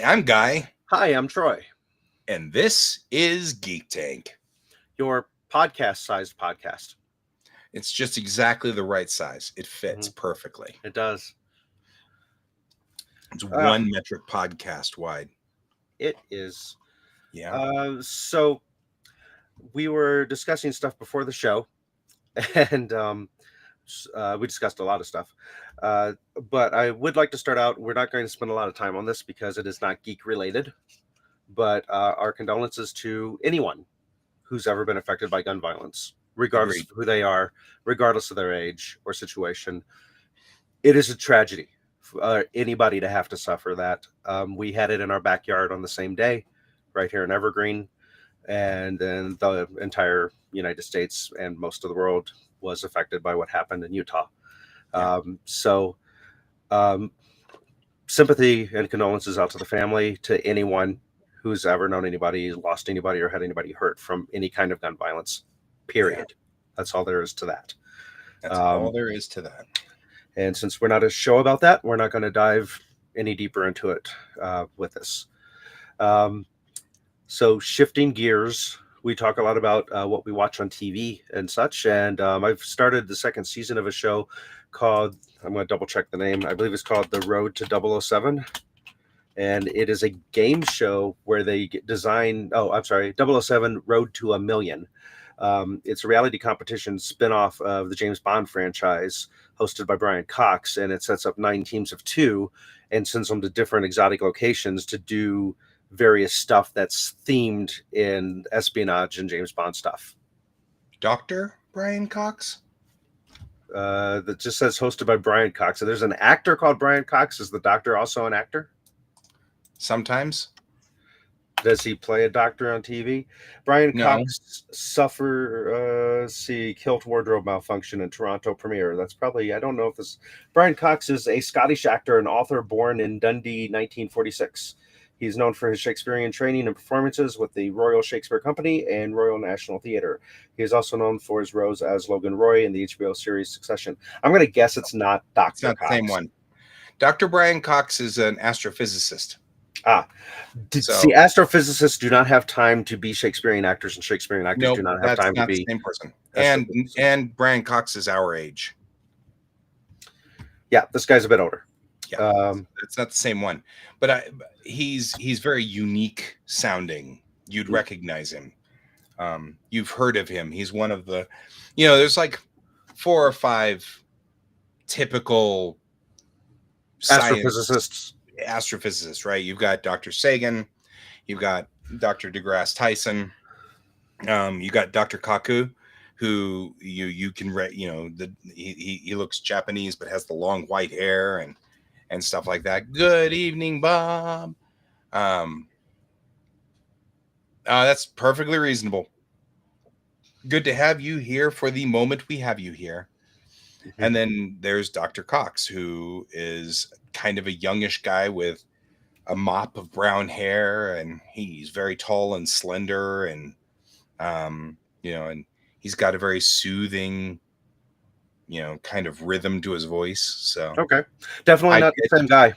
I'm Guy, Hi, I'm Troy, and this is Geek Tank. your podcast-sized podcast. It's just exactly the right size. It fits Mhm. perfectly. It does. It's Uh, one metric podcast wide. it is. Yeah. So we were discussing stuff before the show, and we discussed a lot of stuff. Uh, but I would like to start out. We're not going to spend a lot of time on this because it is not geek related. But our condolences to anyone who's ever been affected by gun violence, regardless Agreed. of who they are, regardless of their age or situation. It is a tragedy for anybody to have to suffer that. We had it in our backyard on the same day, right here in Evergreen, and then the entire United States and most of the world was affected by what happened in Utah. Yeah. So, um, sympathy and condolences out to the family, to anyone who's ever known anybody, lost anybody, or had anybody hurt from any kind of gun violence. Yeah. Period. That's all there is to that. That's all there is to that. And since we're not a show about that, we're not going to dive any deeper into it with this. So, shifting gears, we talk a lot about what we watch on TV and such. And I've started the second season of a show called, I'm going to double check the name, I believe it's called The Road to 007. And it is a game show where they design, 007 Road to a Million. It's a reality competition spinoff of the James Bond franchise, hosted by Brian Cox, and it sets up 9 teams of 2 and sends them to different exotic locations to do various stuff that's themed in espionage and James Bond stuff. Dr. Brian Cox? That just says hosted by Brian Cox. So there's an actor called Brian Cox. Is the doctor also an actor? Sometimes. Does he play a doctor on TV? Brian No. Cox suffer kilt wardrobe malfunction in Toronto premiere. That's probably, I don't know if this. Brian Cox is a Scottish actor and author born in Dundee, 1946. He's known for his Shakespearean training and performances with the Royal Shakespeare Company and Royal National Theatre. He is also known for his roles as Logan Roy in the HBO series Succession. I'm going to guess it's not Dr. It's not Cox. the same one. Dr. Brian Cox is an astrophysicist. See, astrophysicists do not have time to be Shakespearean actors, and Shakespearean actors do not have time to be the same person. And Brian Cox is our age. Yeah, this guy's a bit older. Yeah, it's not the same one, but he's very unique sounding. You'd recognize him. You've heard of him. He's one of the, there's like 4 or 5 typical astrophysicists, right? You've got Dr. Sagan, you've got Dr. DeGrasse Tyson, you got Dr. Kaku, who you can he looks Japanese but has the long white hair and stuff like that. Good evening, Bob. That's perfectly reasonable. Good to have you here for the moment we have you here. Mm-hmm. And then there's Dr. Cox, who is kind of a youngish guy with a mop of brown hair, and he's very tall and slender, and and he's got a very soothing, kind of rhythm to his voice. So okay, definitely not the same guy.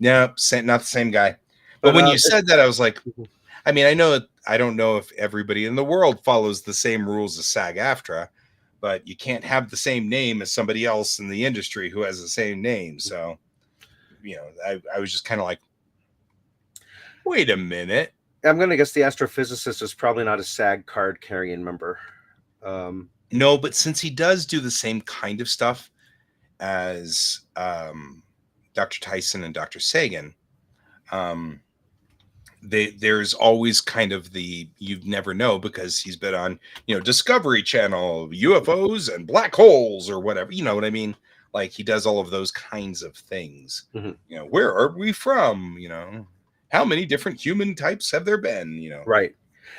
No, not the same guy. But when you said that, I was like, I mean, I don't know if everybody in the world follows the same rules as SAG-AFTRA, but you can't have the same name as somebody else in the industry who has the same name. So, I was just kind of like, wait a minute. I'm going to guess the astrophysicist is probably not a SAG card carrying member. No, but since he does do the same kind of stuff as Dr. Tyson and Dr. Sagan, there's always kind of you'd never know, because he's been on, Discovery Channel, UFOs and black holes or whatever, you know what I mean? Like, he does all of those kinds of things. Mm-hmm. Where are we from? How many different human types have there been? Right.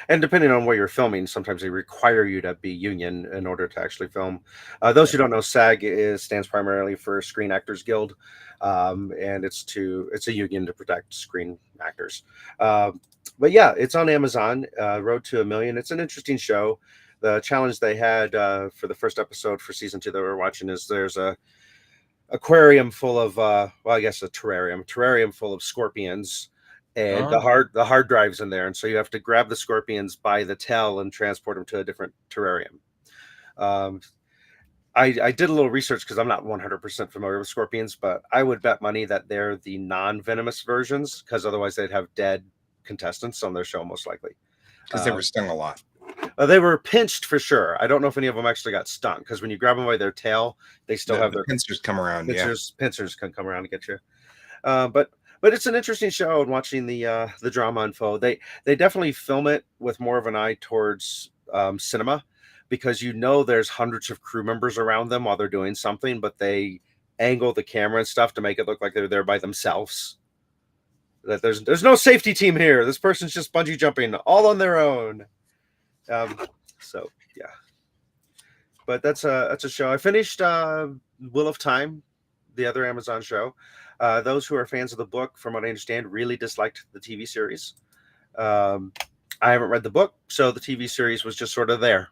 And depending on where you're filming, sometimes they require you to be union in order to actually film. Those who don't know, SAG stands primarily for Screen Actors Guild, and it's a union to protect screen actors. But yeah, it's on Amazon. Road to a Million. It's an interesting show. The challenge they had for the first episode for season 2 that we're watching is there's a aquarium full of a terrarium full of scorpions. and Oh, the hard drive's in there, and so you have to grab the scorpions by the tail and transport them to a different terrarium. Um, I did a little research because I'm not 100% familiar with scorpions, but I would bet money that they're the non-venomous versions, because otherwise they'd have dead contestants on their show most likely. because they were stung a lot. They were pinched for sure. I don't know if any of them actually got stung, because when you grab them by their tail, they still have The their pincers come around. Yeah. pincers can come around and get you. But it's an interesting show, and watching the drama unfold. They definitely film it with more of an eye towards cinema, because there's hundreds of crew members around them while they're doing something, but they angle the camera and stuff to make it look like they're there by themselves. That there's no safety team here. This person's just bungee jumping all on their own. So yeah, but that's a show. I finished Wheel of Time, the other Amazon show. Those who are fans of the book, from what I understand, really disliked the TV series. I haven't read the book, so the TV series was just sort of there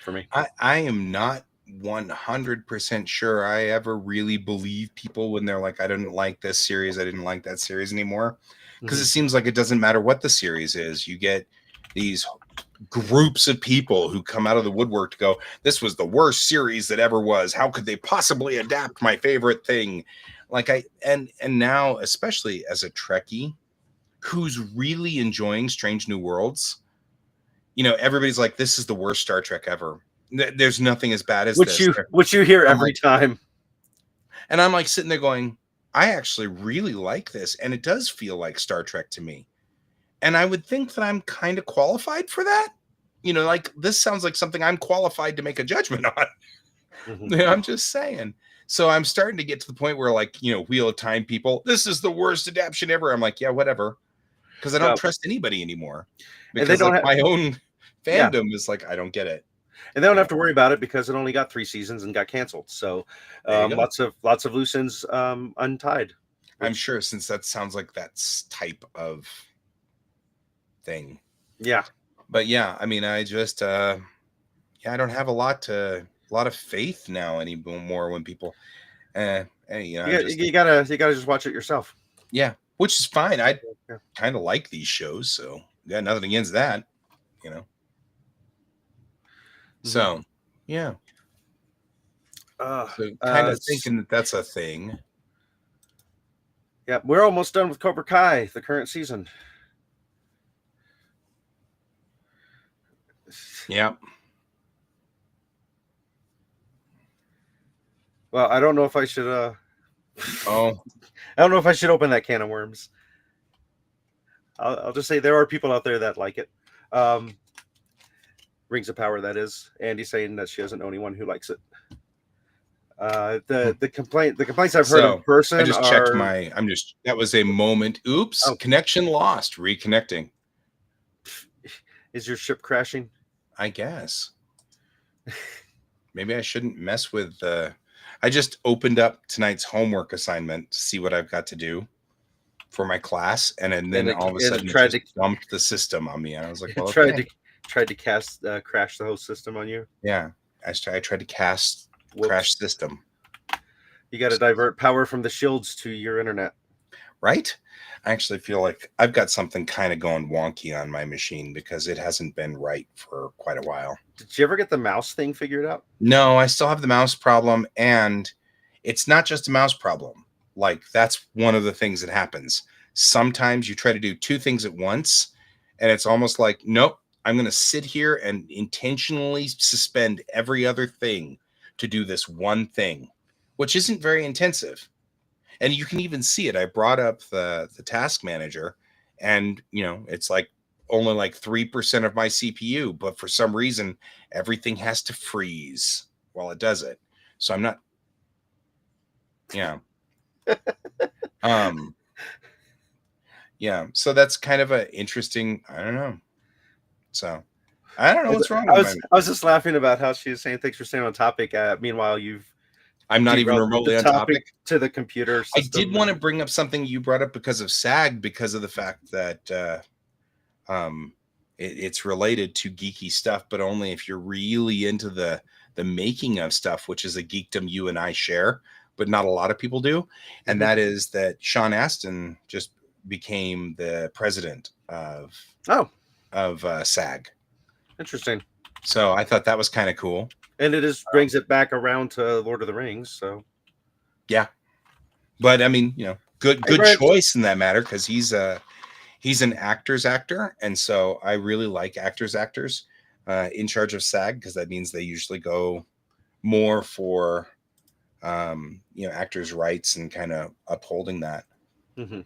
for me. I am not 100% sure I ever really believe people when they're like, I didn't like this series, I didn't like that series anymore. Because it seems like it doesn't matter what the series is. You get these groups of people who come out of the woodwork to go, this was the worst series that ever was. How could they possibly adapt my favorite thing? Like and now, especially as a Trekkie who's really enjoying Strange New Worlds, everybody's like, this is the worst Star Trek ever. There's nothing as bad as this. Which you hear every like, time. And I'm like sitting there going, I actually really like this. And it does feel like Star Trek to me. And I would think that I'm kind of qualified for that. Like this sounds like something I'm qualified to make a judgment on. I'm just saying. So I'm starting to get to the point where, like, Wheel of Time people, this is the worst adaptation ever. I'm like, yeah, whatever. Because I don't trust anybody anymore. Because they don't have, my own fandom is like, I don't get it. And they don't have to worry about it because it only got 3 seasons and got canceled. So lots of loose ends untied. I'm sure, since that sounds like that type of thing. Yeah. But yeah, I mean, I just I don't have a lot of faith now anymore when people you gotta just watch it yourself. Yeah, which is fine. I kind of like these shows, so got nothing against that, So yeah. So kind of thinking that's a thing. Yeah, we're almost done with Cobra Kai, the current season. Yeah. Well, I don't know if I should. I don't know if I should open that can of worms. I'll just say there are people out there that like it. Rings of Power, that is. Andy's saying that she doesn't know anyone who likes it. The complaints I've heard in person. I just checked that was a moment. Oops, connection lost. Reconnecting. Is your ship crashing? I guess. Maybe I shouldn't mess with I just opened up tonight's homework assignment to see what I've got to do for my class, and then all of a sudden it just dumped the system on me. And I was like, well, tried to cast crash the whole system on you. Yeah, I tried to cast crash system. You got to divert power from the shields to your internet, right? I actually feel like I've got something kind of going wonky on my machine because it hasn't been right for quite a while. Did you ever get the mouse thing figured out? No, I still have the mouse problem, and it's not just a mouse problem. Like, that's one of the things that happens. Sometimes you try to do 2 things at once, and it's almost like, nope, I'm going to sit here and intentionally suspend every other thing to do this one thing, which isn't very intensive. And you can even see it. I brought up the task manager, and it's like only like 3% of my CPU, but for some reason everything has to freeze while it does it. So I'm not. Yeah. Yeah. So that's kind of an interesting. I don't know. So I don't know what's wrong. I was just laughing about how she was saying thanks for staying on topic. Meanwhile, I'm not even remotely on topic to the computer system. I did want to bring up something you brought up because of SAG, because of the fact that it's related to geeky stuff, but only if you're really into the making of stuff, which is a geekdom you and I share, but not a lot of people do. And that is that Sean Astin just became the president Oh, of SAG. interesting. So I thought that was kind of cool. And it is brings it back around to Lord of the Rings. So Yeah, but I mean, Hey, good Brent. choice in that matter, because he's an actor's actor, and so I really like actors in charge of SAG, because that means they usually go more for actors' rights and kind of upholding that. Mhm.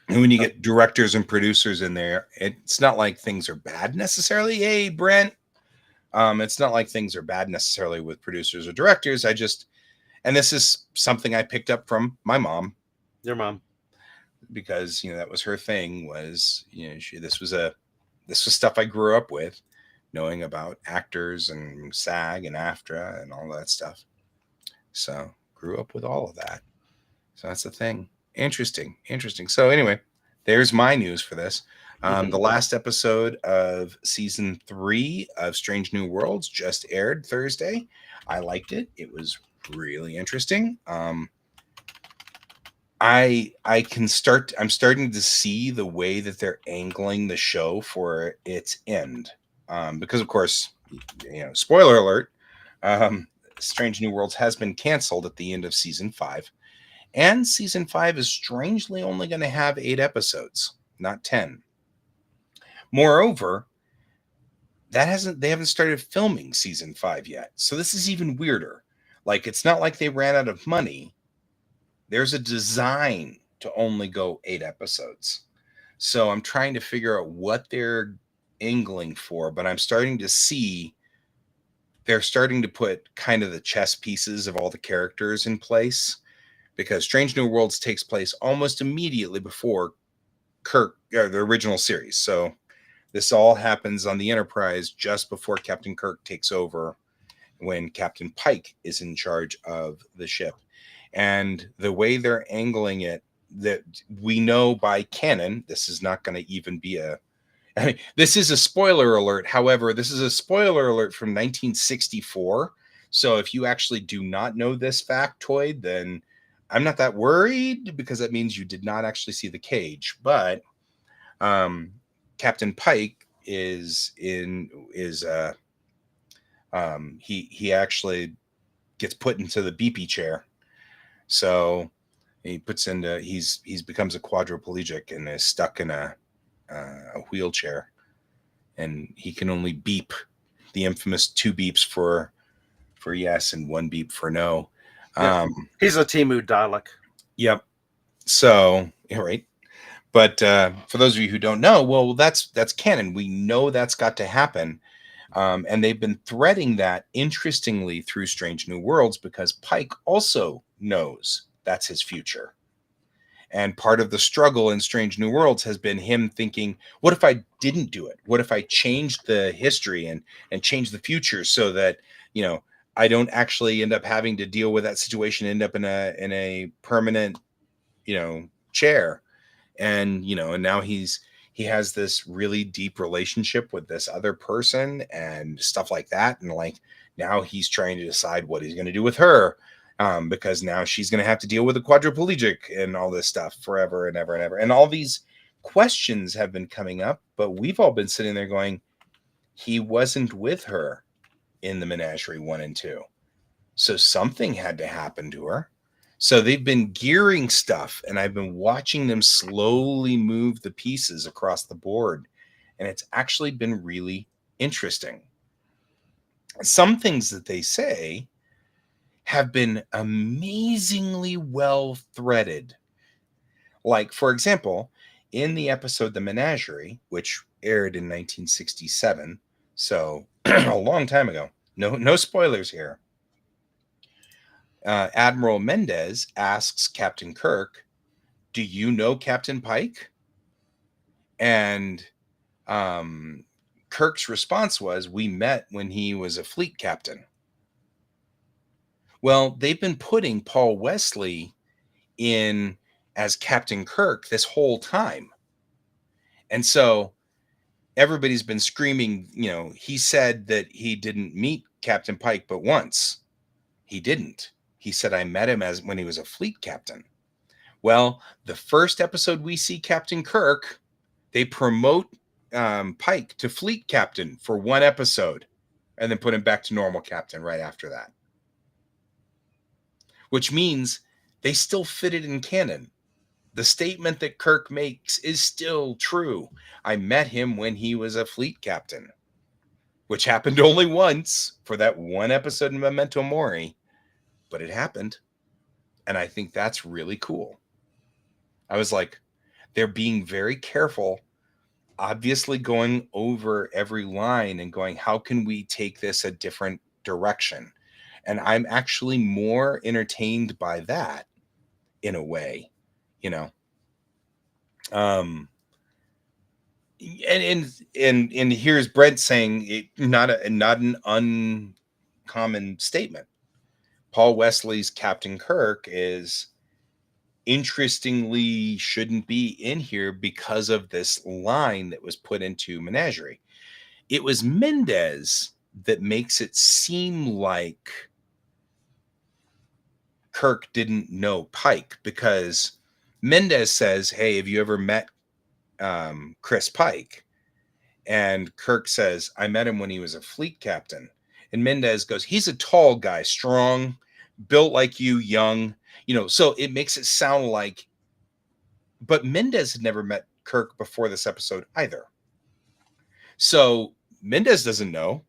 And when you get directors and producers in there, it's not like things are bad necessarily. Hey, Brent. It's not like things are bad necessarily with producers or directors. And this is something I picked up from my mom, Your mom. because that was her thing. Was this was stuff I grew up with, knowing about actors and SAG and AFTRA and all that stuff. So grew up with all of that. So that's the thing. Interesting. So anyway, there's my news for this. Mhm. The last episode of season 3 of Strange New Worlds just aired Thursday. I liked it. It was really interesting. I'm starting to see the way that they're angling the show for its end. Because of course, spoiler alert, Strange New Worlds has been canceled at the end of season 5. And season 5 is strangely only going to have 8 episodes, not 10. Moreover, they haven't started filming season 5 yet. So this is even weirder. Like, it's not like they ran out of money. There's a design to only go 8 episodes. So I'm trying to figure out what they're angling for, but I'm starting to see they're starting to put kind of the chess pieces of all the characters in place, because Strange New Worlds takes place almost immediately before Kirk, the original series. So this all happens on the Enterprise just before Captain Kirk takes over, when Captain Pike is in charge of the ship. And the way they're angling it, that we know by canon, this is not going to even be I mean, this is a spoiler alert. However, this is a spoiler alert from 1964. So if you actually do not know this factoid, then I'm not that worried, because that means you did not actually see the cage. But um, Captain Pike he actually gets put into the BP chair. So he's becomes a quadriplegic and is stuck in a wheelchair, and he can only beep the infamous 2 beeps for yes and 1 beep for no. Yeah. He's a Timu Dalek. Yep. So right. But for those of you who don't know, well, that's canon. We know that's got to happen. And they've been threading that, interestingly, through Strange New Worlds, because Pike also knows that's his future. And part of the struggle in Strange New Worlds has been him thinking, what if I didn't do it? What if I changed the history and changed the future, so that, I don't actually end up having to deal with that situation, end up in a permanent, chair. And now he has this really deep relationship with this other person and stuff like that. And like, now he's trying to decide what he's going to do with her, because now she's going to have to deal with a quadriplegic and all this stuff forever and ever and ever. And all these questions have been coming up, but we've all been sitting there going, he wasn't with her in the Menagerie 1 and 2. So something had to happen to her. So they've been gearing stuff, and I've been watching them slowly move the pieces across the board. And it's actually been really interesting. Some things that they say have been amazingly well threaded. Like, for example, in the episode The Menagerie, which aired in 1967, so a long time ago, no spoilers here. Admiral Mendez asks Captain Kirk, "Do you know Captain Pike?" And Kirk's response was, "We met when he was a fleet captain." Well, they've been putting Paul Wesley in as Captain Kirk this whole time. And so everybody's been screaming, he said that he didn't meet Captain Pike but once. He didn't. He said, I met him as when he was a fleet captain. Well, the first episode we see Captain Kirk, they promote Pike to fleet captain for one episode and then put him back to normal captain right after that. Which means they still fit it in canon. The statement that Kirk makes is still true. I met him when he was a fleet captain, which happened only once for that one episode in Memento Mori, but it happened. And I think that's really cool. I was like, they're being very careful, obviously going over every line and going, how can we take this a different direction? And I'm actually more entertained by that in a way, you know. Um, and here's Brent saying it, not an uncommon statement. Paul Wesley's Captain Kirk is interestingly shouldn't be in here because of this line that was put into Menagerie. It was Mendez that makes it seem like Kirk didn't know Pike, because Mendez says, "Hey, have you ever met Chris Pike?" And Kirk says, "I met him when he was a fleet captain." And Mendez goes, "He's a tall guy, strong, built like you, young." So it makes it sound like, but Mendez had never met Kirk before this episode either. So Mendez doesn't know.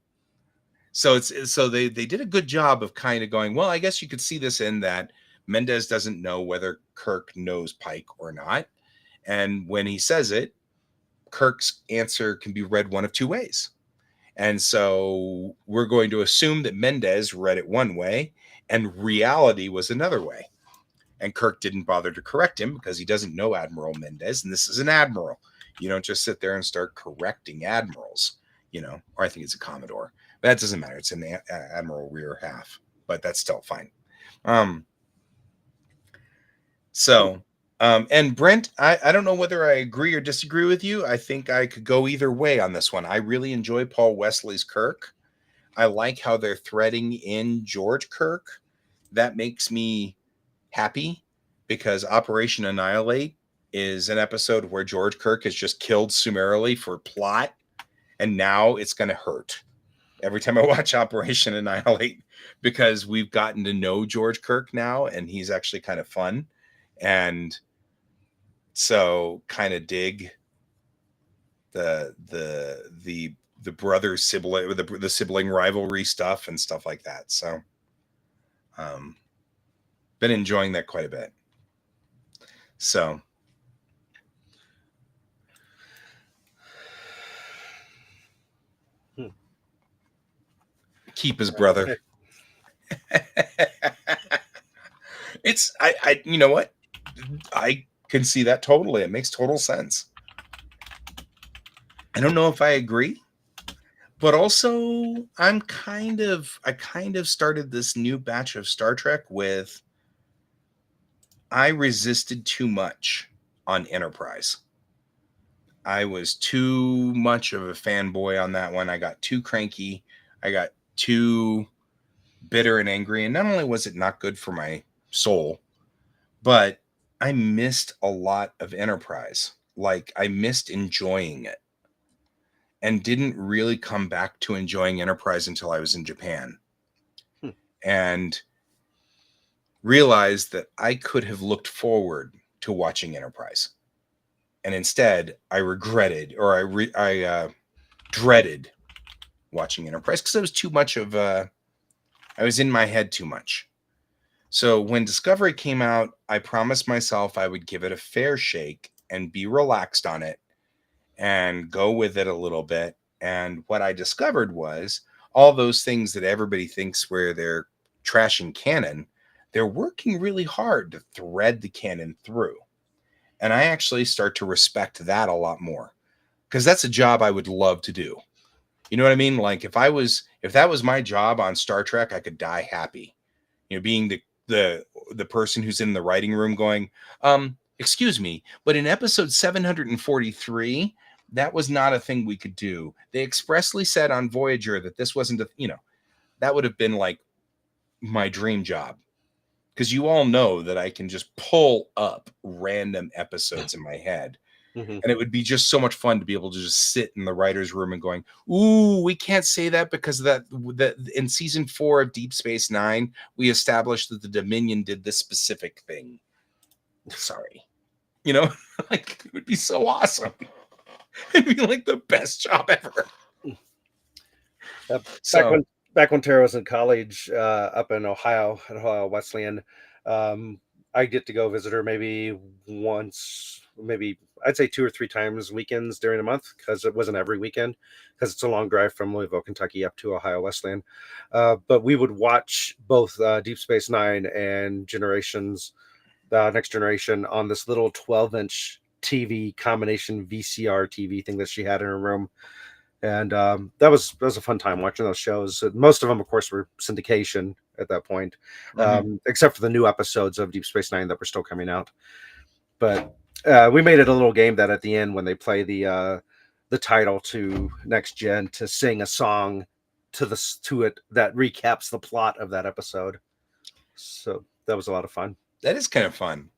So they did a good job of kind of going, well, I guess you could see this in that Mendez doesn't know whether Kirk knows Pike or not. And when he says it, Kirk's answer can be read one of two ways. And so we're going to assume that Mendez read it one way and reality was another way. And Kirk didn't bother to correct him because he doesn't know Admiral Mendez. And this is an admiral. You don't just sit there and start correcting admirals, or I think it's a Commodore. But that doesn't matter. It's an Admiral rear half, but that's still fine. And Brent, I don't know whether I agree or disagree with you. I think I could go either way on this one. I really enjoy Paul Wesley's Kirk. I like how they're threading in George Kirk. That makes me happy, because Operation Annihilate is an episode where George Kirk is just killed summarily for plot, and now it's going to hurt every time I watch Operation Annihilate, because we've gotten to know George Kirk now, and he's actually kind of fun. And so kind of dig the brother sibling, the sibling rivalry stuff and stuff like that. So been enjoying that quite a bit. So keep his brother. It's I you know what? I can see that totally. It makes total sense. I don't know if I agree, but also I kind of started this new batch of Star Trek with, I resisted too much on Enterprise. I was too much of a fanboy on that one. I got too cranky. I got too bitter and angry. And not only was it not good for my soul, but I missed a lot of Enterprise. Like, I missed enjoying it, and didn't really come back to enjoying Enterprise until I was in Japan. And realized that I could have looked forward to watching Enterprise. And instead, I regretted, or I dreaded watching Enterprise, because it was too much of I was in my head too much. So when Discovery came out, I promised myself I would give it a fair shake and be relaxed on it and go with it a little bit. And what I discovered was all those things that everybody thinks where they're trashing canon, they're working really hard to thread the canon through. And I actually start to respect that a lot more, because that's a job I would love to do. You know what I mean? Like, if that was my job on Star Trek, I could die happy. Being the person who's in the writing room going, excuse me, but in episode 743, that was not a thing we could do. They expressly said on Voyager that this wasn't that would have been like my dream job. because you all know that I can just pull up random episodes in my head. Mhm. And it would be just so much fun to be able to just sit in the writer's room and going, ooh, we can't say that because that in season 4 of Deep Space Nine, we established that the Dominion did this specific thing. Sorry. You know, like it would be so awesome. It'd be like the best job ever. Uh, back So when back when Tara was in college, up in Ohio at Ohio Wesleyan, I get to go visit her maybe once, maybe I'd say 2 or 3 times weekends during the month, because it wasn't every weekend, because it's a long drive from Louisville, Kentucky, up to Ohio Wesleyan. But we would watch both Deep Space Nine and Generations, Next Generation, on this little 12-inch TV combination VCR TV thing that she had in her room. And that was a fun time watching those shows. Most of them, of course, were syndication at that point, mhm. except for the new episodes of Deep Space Nine that were still coming out. But we made it a little game that at the end, when they play the title to Next Gen, to sing a song to it that recaps the plot of that episode. So that was a lot of fun. That is kind of fun.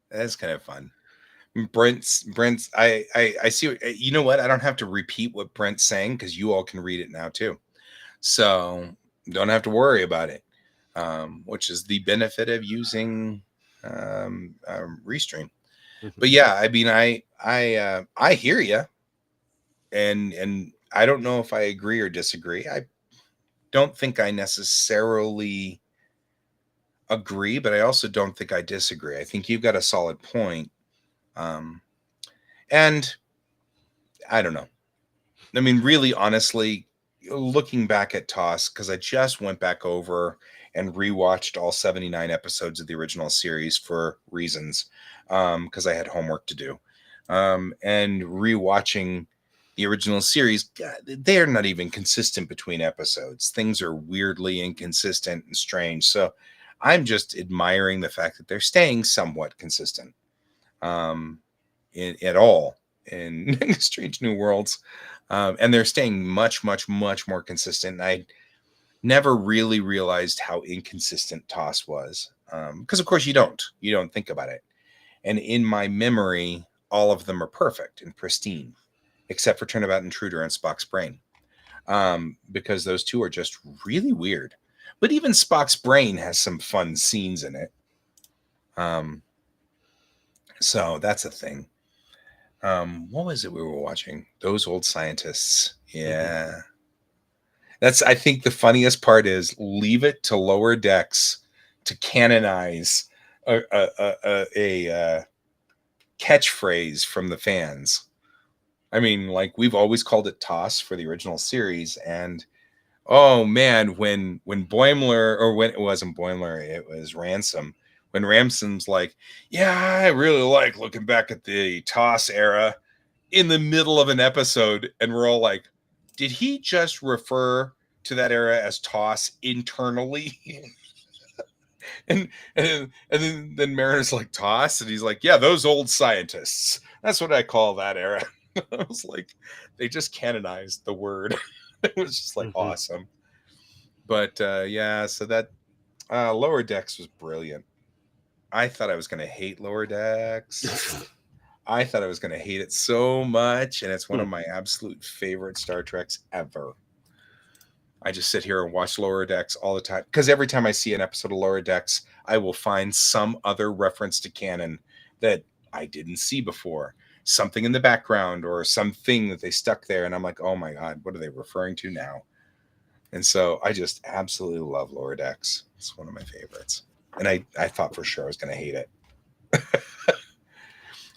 That is kind of fun. Brent's I see you know what? I don't have to repeat what Brent's saying because you all can read it now too. So don't have to worry about it. Which is the benefit of using Restream. Mhm. But yeah, I mean, I hear you, and I don't know if I agree or disagree. I don't think I necessarily agree, but I also don't think I disagree. I think you've got a solid point. Um, and I don't know. I mean, really, honestly, looking back at Toss, because I just went back over and rewatched all 79 episodes of the original series for reasons, because I had homework to do. And rewatching the original series, God, they are not even consistent between episodes. Things are weirdly inconsistent and strange. So I'm just admiring the fact that they're staying somewhat consistent, um, at all in Strange New Worlds. And they're staying much, much, much more consistent. I never really realized how inconsistent Toss was, because of course you don't think about it. And in my memory, all of them are perfect and pristine, except for Turnabout Intruder and Spock's Brain, because those two are just really weird. But even Spock's Brain has some fun scenes in it. Um, so that's a thing. What was it we were watching? Those Old Scientists. Mhm. Yeah. That's, I think, the funniest part is leave it to Lower Decks to canonize a catchphrase from the fans. I mean, like, we've always called it Toss for the original series, and oh man, when Boimler, or when it wasn't Boimler, it was Ransom. When Ransom's like, yeah, I really like looking back at the Toss era in the middle of an episode, and we're all like, did he just refer to that era as Toss internally? And then Mariner's like, Toss, and he's like, yeah, those old scientists. That's what I call that era. I was like, they just canonized the word. It was just like Mhm. awesome. But yeah, so that Lower Decks was brilliant. I thought I was going to hate Lower Decks. I thought I was going to hate it so much, and it's one Hmm. of my absolute favorite Star Treks ever. I just sit here and watch Lower Decks all the time because every time I see an episode of Lower Decks, I will find some other reference to canon that I didn't see before. Something in the background or something that they stuck there, and I'm like, oh my God, what are they referring to now? And so I just absolutely love Lower Decks. It's one of my favorites. And I thought for sure I was going to hate it,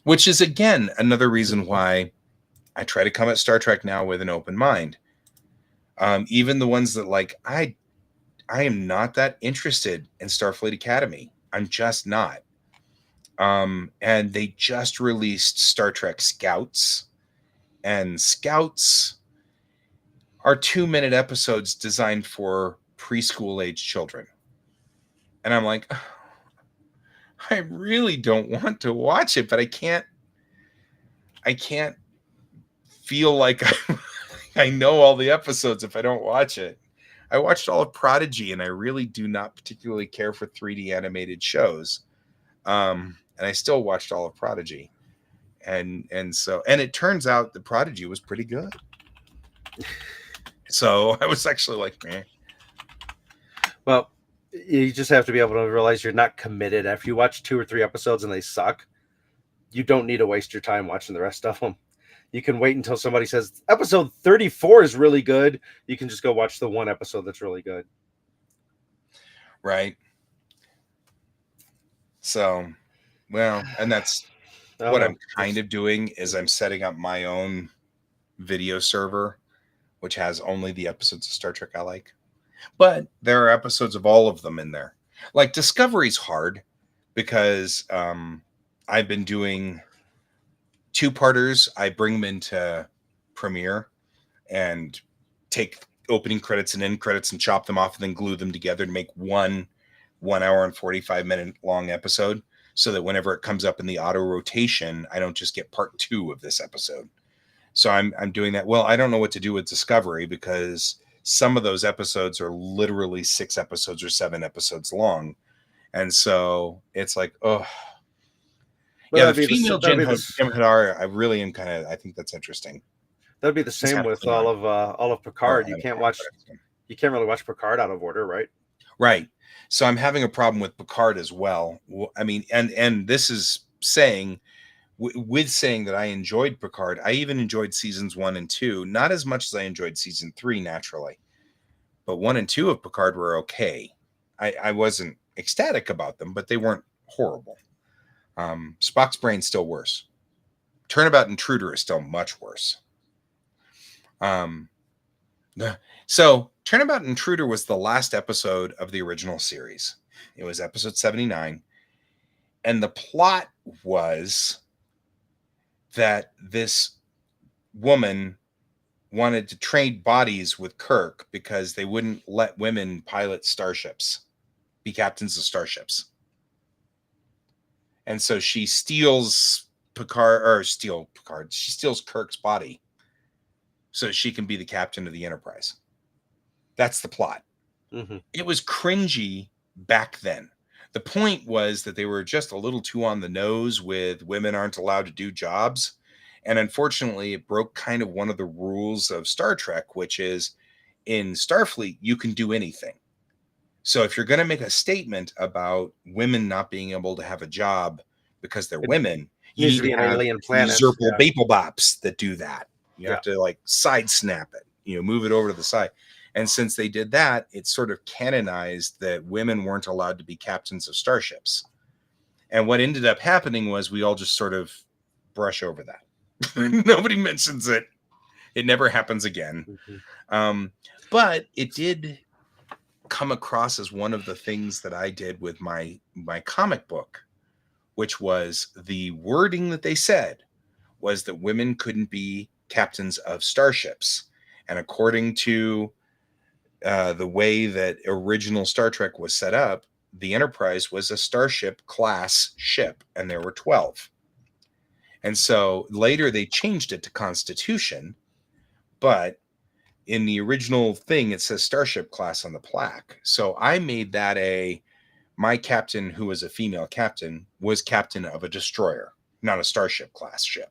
which is, again, another reason why I try to come at Star Trek now with an open mind. Even the ones that, like, I am not that interested in Starfleet Academy. I'm just not. And they just released Star Trek Scouts, and Scouts are 2-minute episodes designed for preschool age children. And I'm like, I really don't want to watch it, but I can't feel like I know all the episodes if I don't watch it. I watched all of Prodigy, and I really do not particularly care for 3D animated shows. And I still watched all of Prodigy, and it turns out the Prodigy was pretty good. So I was actually like, eh. Well, you just have to be able to realize you're not committed. If you watch 2 or 3 episodes and they suck, you don't need to waste your time watching the rest of them. You can wait until somebody says episode 34 is really good. You can just go watch the one episode that's really good. Right. So, well, and that's what I'm kind of doing is I'm setting up my own video server, which has only the episodes of Star Trek I like. But there are episodes of all of them in there. Like Discovery's hard because I've been doing 2-parters. I bring them into Premiere and take opening credits and end credits and chop them off and then glue them together to make 1 hour and 45-minute long episode, so that whenever it comes up in the auto rotation, I don't just get part 2 of this episode. So I'm doing that. Well, I don't know what to do with Discovery because some of those episodes are literally 6 episodes or 7 episodes long. And so it's like, oh, well, yeah, the female Jem'Hadar, I really am I think that's interesting. That'd be the same with all of Picard. You can't really watch Picard out of order, right? Right. So I'm having a problem with Picard as well. I mean, and this is saying, with saying that I enjoyed Picard. I even enjoyed seasons 1 and 2, not as much as I enjoyed season 3 naturally, but 1 and 2 of Picard were okay. I wasn't ecstatic about them, but they weren't horrible. Spock's Brain's still worse. Turnabout Intruder is still much worse. So Turnabout Intruder was the last episode of the original series. It was episode 79. And the plot was that this woman wanted to trade bodies with Kirk because they wouldn't let women pilot starships, be captains of starships. And so she steals she steals Kirk's body so she can be the captain of the Enterprise. That's the plot. Mm-hmm. It was cringy back then. The point was that they were just a little too on the nose with women aren't allowed to do jobs. And unfortunately, it broke kind of one of the rules of Star Trek, which is in Starfleet, you can do anything. So if you're going to make a statement about women not being able to have a job because they're women, you need to have alien planets, Babel bops that do that. You have to like side snap it, move it over to the side. And since they did that, it sort of canonized that women weren't allowed to be captains of starships. And what ended up happening was we all just sort of brush over that. Nobody mentions it. It never happens again. Mm-hmm. But it did come across as one of the things that I did with my comic book, which was the wording that they said was that women couldn't be captains of starships. And according to the way that original Star Trek was set up, the Enterprise was a starship class ship, and there were 12. And so later they changed it to Constitution, but in the original thing, it says starship class on the plaque. So I made that my captain, who was a female captain, was captain of a destroyer, not a starship class ship.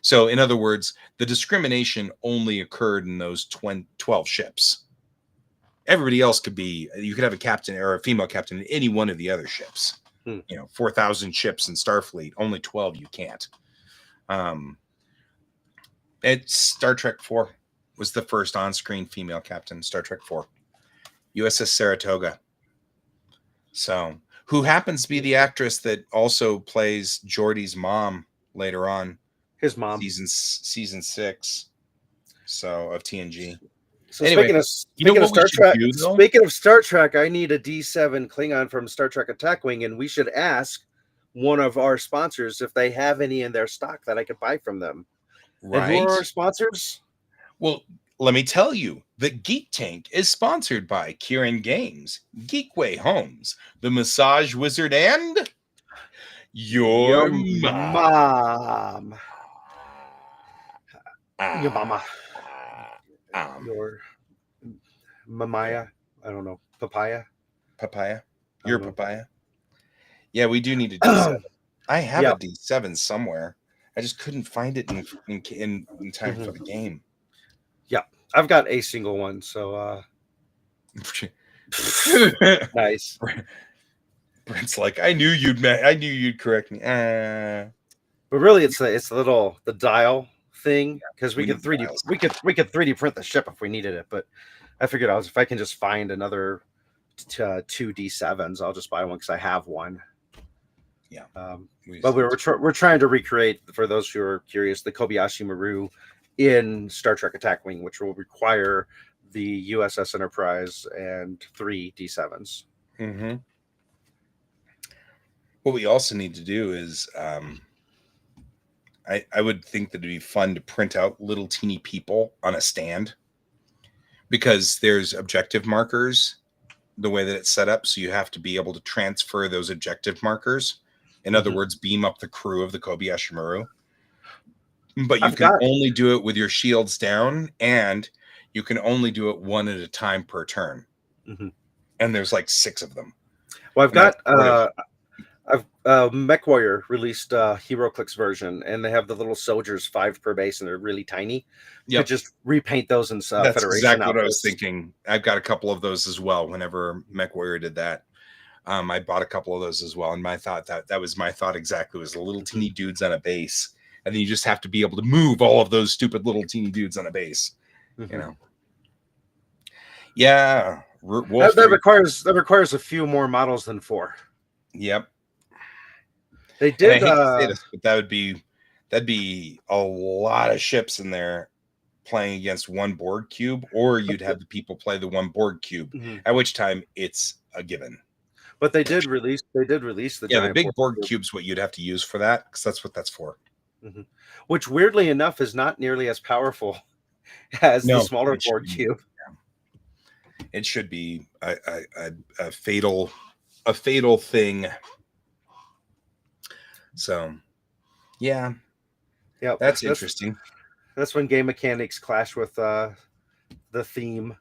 So in other words, the discrimination only occurred in those 12 ships. Everybody else you could have a captain or a female captain in any one of the other ships. 4,000 ships in Starfleet, only 12 you can't. It's Star Trek 4 was the first on-screen female captain, Star Trek 4. USS Saratoga. So, who happens to be the actress that also plays Geordi's mom later on. His mom. Season 6 of TNG. So anyway, speaking of Star Trek, I need a D7 Klingon from Star Trek Attack Wing, and we should ask one of our sponsors if they have any in their stock that I could buy from them. Right. And who are our sponsors? Well, let me tell you, the Geek Tank is sponsored by Kieran Games, Geekway Homes, The Massage Wizard, and your mom. Your mama. Your Mamaya. I don't know, papaya. Papaya. I Your don't know. papaya. Yeah, we do need a D7. I have a Yeah. D7 somewhere. I just couldn't find it in time for Mhm. the game. Yeah. I've got a single one, so nice. Brent's like, I knew you'd correct me. But really, it's the dial thing, because We need dials. we could 3D print the ship if we needed it. But I figured out if I can just find another two D7s, I'll just buy one because I have one. Yeah. But we're trying to recreate, for those who are curious, the Kobayashi Maru in Star Trek Attack Wing, which will require the USS Enterprise and 3 D7s. Mm-hmm. What we also need to do is, I would think that it'd be fun to print out little teeny people on a stand, because there's objective markers the way that it's set up, so you have to be able to transfer those objective markers. In other words, beam up the crew of the Kobayashi Maru. But you can only do it with your shields down, and you can only do it one at a time per turn. Mm-hmm. And there's like 6 of them. Well, MechWarrior released HeroClix version, and they have the little soldiers, 5 per base, and they're really tiny. You could just repaint those in That's Federation exactly what I was outfits. thinking. I've got a couple of those as well. Whenever MechWarrior did that, I bought a couple of those as well. And my thought that was my thought exactly, was the little teeny dudes on a base, and then you just have to be able to move all of those stupid little teeny dudes on a base. You know. Yeah, that requires a few more models than 4. Yep. They did. And I hate to say this, but that'd be a lot of ships in there playing against one board cube, or you'd have the people play the one board cube, at which time it's a given. But they did release the giant the big board cube's what you'd have to use for that, because that's what that's for. Which, weirdly enough, is not nearly as powerful as the smaller board cube. It should be a fatal thing. So, yeah, that's interesting. That's when game mechanics clash with the theme.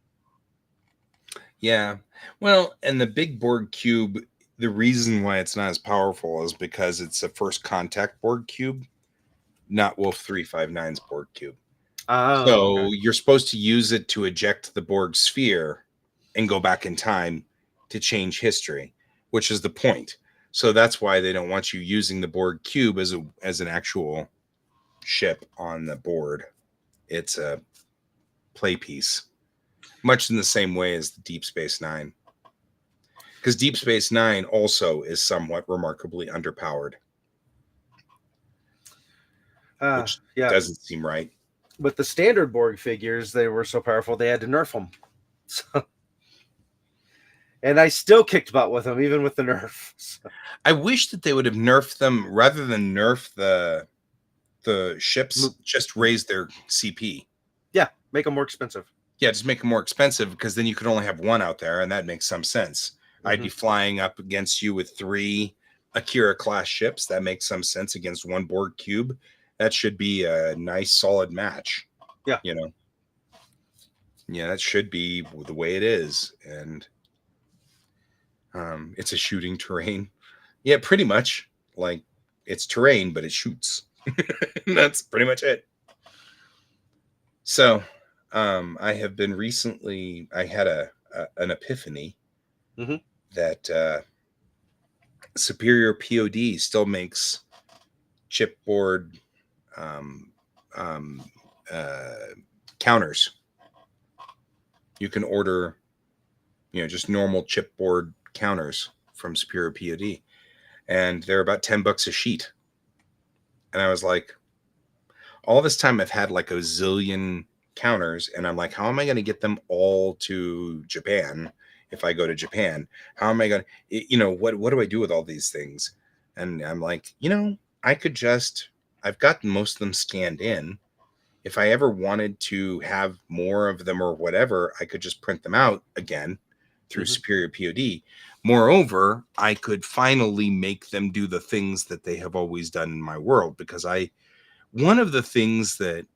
Yeah, well, and the big board cube, the reason why it's not as powerful is because it's a first contact board cube, not Wolf 359's board cube. So you're supposed to use it to eject the Borg sphere and go back in time to change history, which is the point. So that's why they don't want you using the Borg cube as an actual ship on the board. It's a play piece, much in the same way as the Deep Space Nine. Because Deep Space Nine also is somewhat remarkably underpowered. Which doesn't seem right. But the standard Borg figures, they were so powerful they had to nerf them. So, and I still kicked butt with them, even with the nerf. So. I wish that they would have nerfed them rather than nerf the ships. Just raise their CP. Yeah, make them more expensive. Yeah, just make them more expensive, because then you could only have one out there, and that makes some sense. I'd be flying up against you with 3 Akira class ships. That makes some sense against one Borg cube. That should be a nice, solid match. Yeah. Yeah, that should be the way it is. And it's a shooting terrain. Yeah, pretty much. Like, it's terrain, but it shoots. That's pretty much it. So, I have been recently, I had an epiphany that Superior POD still makes chipboard counters. You can order, just normal chipboard counters from Superior POD, and they're about $10 a sheet. And I was like, all this time I've had like a zillion counters, and I'm like, how am I going to get them all to Japan? If I go to Japan, how am I going to, what do I do with all these things? And I'm like, I've gotten most of them scanned in. If I ever wanted to have more of them or whatever, I could just print them out again through Superior POD. Moreover, I could finally make them do the things that they have always done in my world, because one of the things that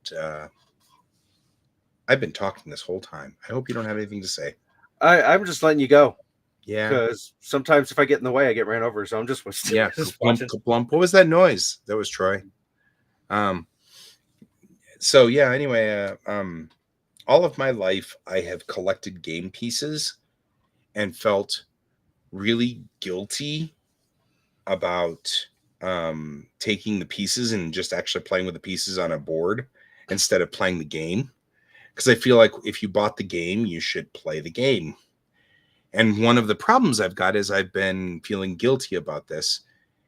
I've been talking this whole time. I hope you don't have anything to say. I'm just letting you go Yeah. because sometimes if I get in the way, I get ran over. So I'm just, Yeah. just Kaplump, watching. kaplump. What was that noise? That was Troy. Um, so yeah, anyway, all of my life I have collected game pieces and felt really guilty about taking the pieces and just actually playing with the pieces on a board instead of playing the game. Because I feel like if you bought the game, you should play the game. And one of the problems I've got is I've been feeling guilty about this.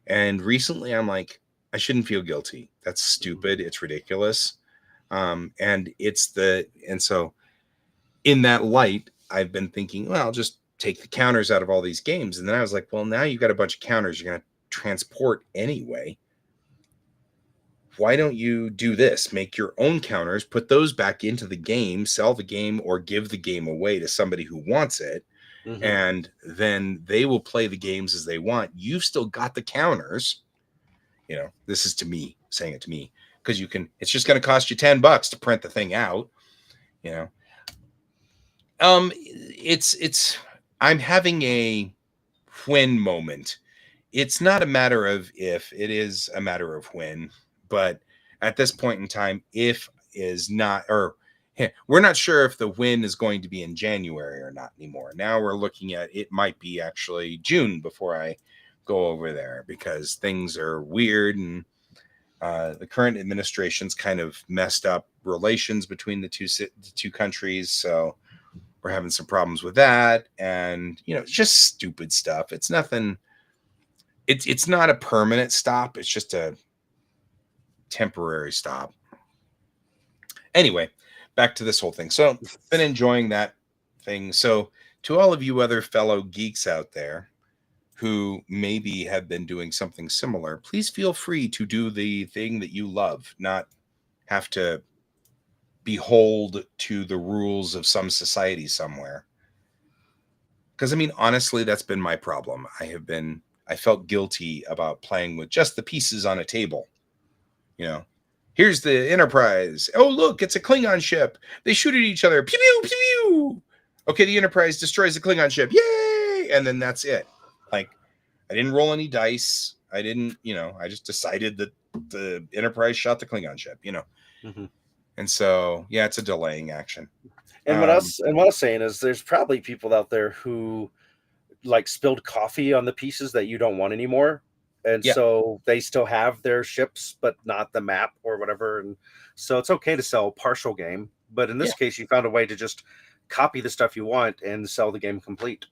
And recently I'm like, I shouldn't feel guilty. That's stupid. It's ridiculous. And so in that light, I've been thinking, well, I'll just take the counters out of all these games. And then I was like, well, now you've got a bunch of counters you're going to transport anyway. Why don't you do this? Make your own counters, put those back into the game, sell the game, or give the game away to somebody who wants it. Mm-hmm. And then they will play the games as they want. You've still got the counters. This is to me, saying it to me, because it's just going to cost you $10 to print the thing out. You know, it's I'm having a when moment. It's not a matter of if, it is a matter of when. But at this point in time, if is not, or we're not sure if the win is going to be in January or not anymore. Now we're looking at it might be actually June before I go over there, because things are weird, and the current administration's kind of messed up relations between the two countries. So we're having some problems with that, and it's just stupid stuff. It's nothing. It's not a permanent stop. It's just a temporary stop. Anyway, back to this whole thing. So, been enjoying that thing. So, to all of you other fellow geeks out there who maybe have been doing something similar, please feel free to do the thing that you love, not have to behold to the rules of some society somewhere. Because I mean, honestly, that's been my problem. I felt guilty about playing with just the pieces on a table. You know, here's the Enterprise. Oh, look, it's a Klingon ship. They shoot at each other. Pew pew pew pew. Okay, the Enterprise destroys the Klingon ship. Yay! And then that's it. Like, I didn't roll any dice. I didn't, I just decided that the Enterprise shot the Klingon ship. Mm-hmm. And so, yeah, it's a delaying action. And what I was saying is, there's probably people out there who like spilled coffee on the pieces that you don't want anymore, and Yeah, so they still have their ships, but not the map or whatever. And so it's okay to sell a partial game, but in yeah, this case, you found a way to just copy the stuff you want and sell the game complete.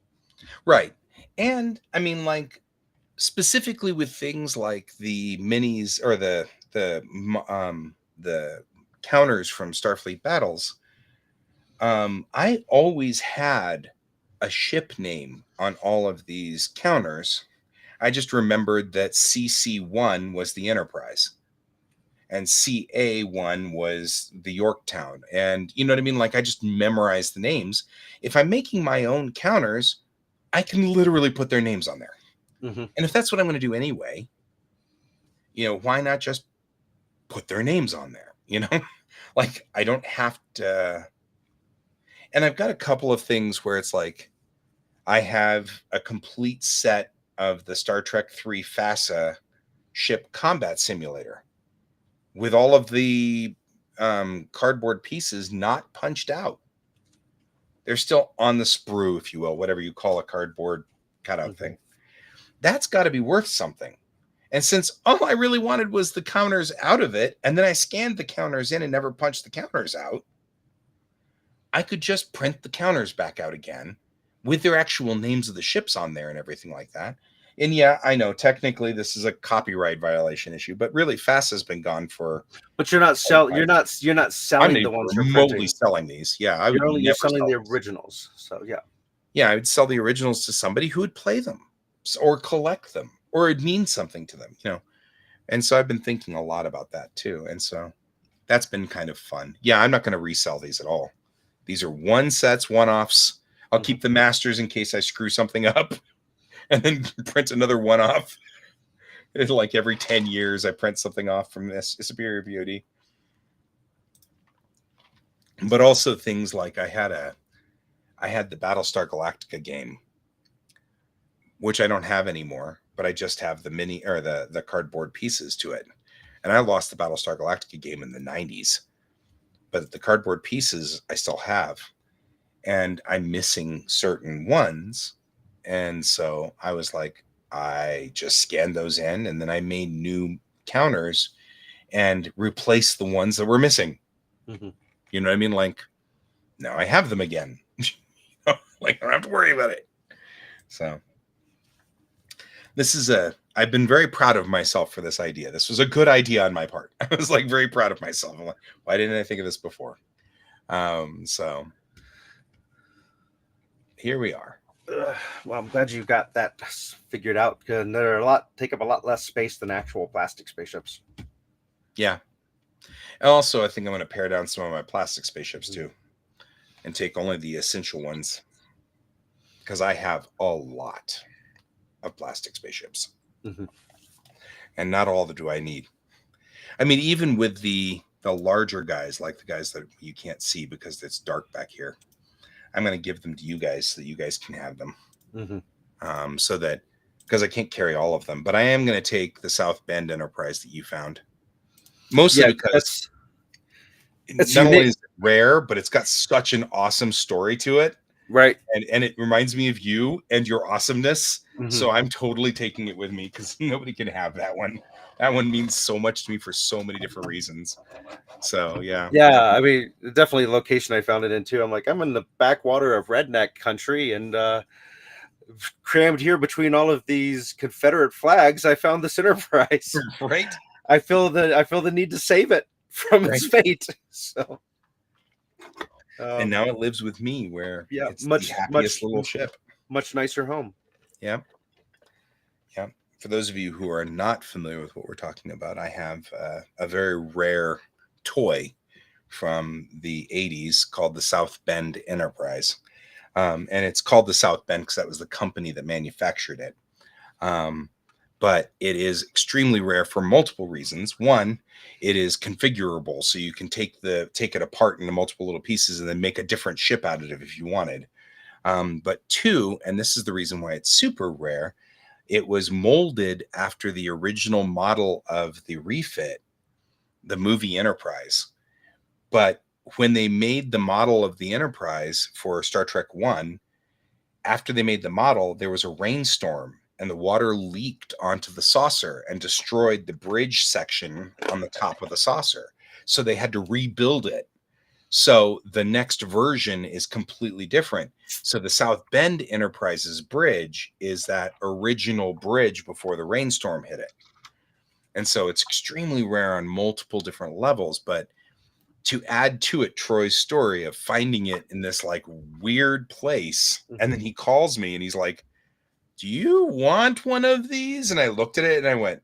right. And I mean, like, specifically with things like the minis or the counters from Starfleet Battles. I always had a ship name on all of these counters. I just remembered that CC1 was the Enterprise and CA1 was the Yorktown. And you know what I mean? Like, I just memorized the names. If I'm making my own counters, I can literally put their names on there. Mm-hmm. And if that's what I'm going to do anyway, why not just put their names on there? Like, I don't have to. And I've got a couple of things where it's like, I have a complete set of the Star Trek 3 FASA ship combat simulator with all of the cardboard pieces not punched out. They're still on the sprue, if you will, whatever you call a cardboard cutout Mm-hmm. thing. That's got to be worth something. And since all I really wanted was the counters out of it, and then I scanned the counters in and never punched the counters out, I could just print the counters back out again with their actual names of the ships on there and everything like that. And yeah, I know technically this is a copyright violation issue, but really FASA has been gone for But you're not a long sell time. you're not I'm selling not the even ones you're remotely printing. selling these. Yeah, I would You're never selling sell the these. originals. So yeah. Yeah, I would sell the originals to somebody who would play them or collect them, or it means something to them. And so I've been thinking a lot about that too. And so that's been kind of fun. Yeah, I'm not going to resell these at all. These are one sets, one offs. I'll Mm-hmm. keep the masters in case I screw something up and then print another one off. It's like every 10 years, I print something off from this Superior Beauty. But also things like I I had the Battlestar Galactica game, which I don't have anymore, but I just have the mini or the cardboard pieces to it. And I lost the Battlestar Galactica game in the 90s, but the cardboard pieces I still have. And I'm missing certain ones. And so I was like, I just scanned those in and then I made new counters and replaced the ones that were missing. Mm-hmm. You know what I mean? Like, now I have them again. Like, I don't have to worry about it. So I've been very proud of myself for this idea. This was a good idea on my part. I was like very proud of myself. I'm like, why didn't I think of this before? So here we are. Well, I'm glad you got that figured out, because take up a lot less space than actual plastic spaceships. Yeah. Also, I think I'm going to pare down some of my plastic spaceships too, and take only the essential ones, because I have a lot of plastic spaceships, and not all do I need. I mean, even with the larger guys, like the guys that you can't see because it's dark back here, I'm going to give them to you guys so that you guys can have them. So that, because I can't carry all of them, but I am going to take the South Bend Enterprise that you found, mostly because it's not unique. only is it rare, but it's got such an awesome story to it. Right. And it reminds me of you and your awesomeness. So I'm totally taking it with me because nobody can have that one. That one means so much to me for so many different reasons. So, yeah. Yeah, I mean, definitely the location I found it in too. I'm like, I'm in the backwater of redneck country and crammed here between all of these Confederate flags. I found this Enterprise. Right. I feel the need to save it from its fate. So. And now it lives with me, where it's the happiest little ship. Much nicer home. Yeah. Yeah. For those of you who are not familiar with what we're talking about, I have a very rare toy from the 80s called the South Bend Enterprise. And it's called the South Bend because that was the company that manufactured it. But it is extremely rare for multiple reasons. One, it is configurable, so you can take it apart into multiple little pieces and then make a different ship out of it if you wanted. But two, and this is the reason why it's super rare, it was molded after the original model of the refit, the movie Enterprise. But when they made the model of the Enterprise for Star Trek 1, after they made the model, there was a rainstorm and the water leaked onto the saucer and destroyed the bridge section on the top of the saucer. So they had to rebuild it. So the next version is completely different. So the South Bend Enterprise's bridge is that original bridge before the rainstorm hit it. And so it's extremely rare on multiple different levels. But to add to it Troy's story of finding it in this like weird place, and then he calls me and he's like, do you want one of these? And I looked at it and I went,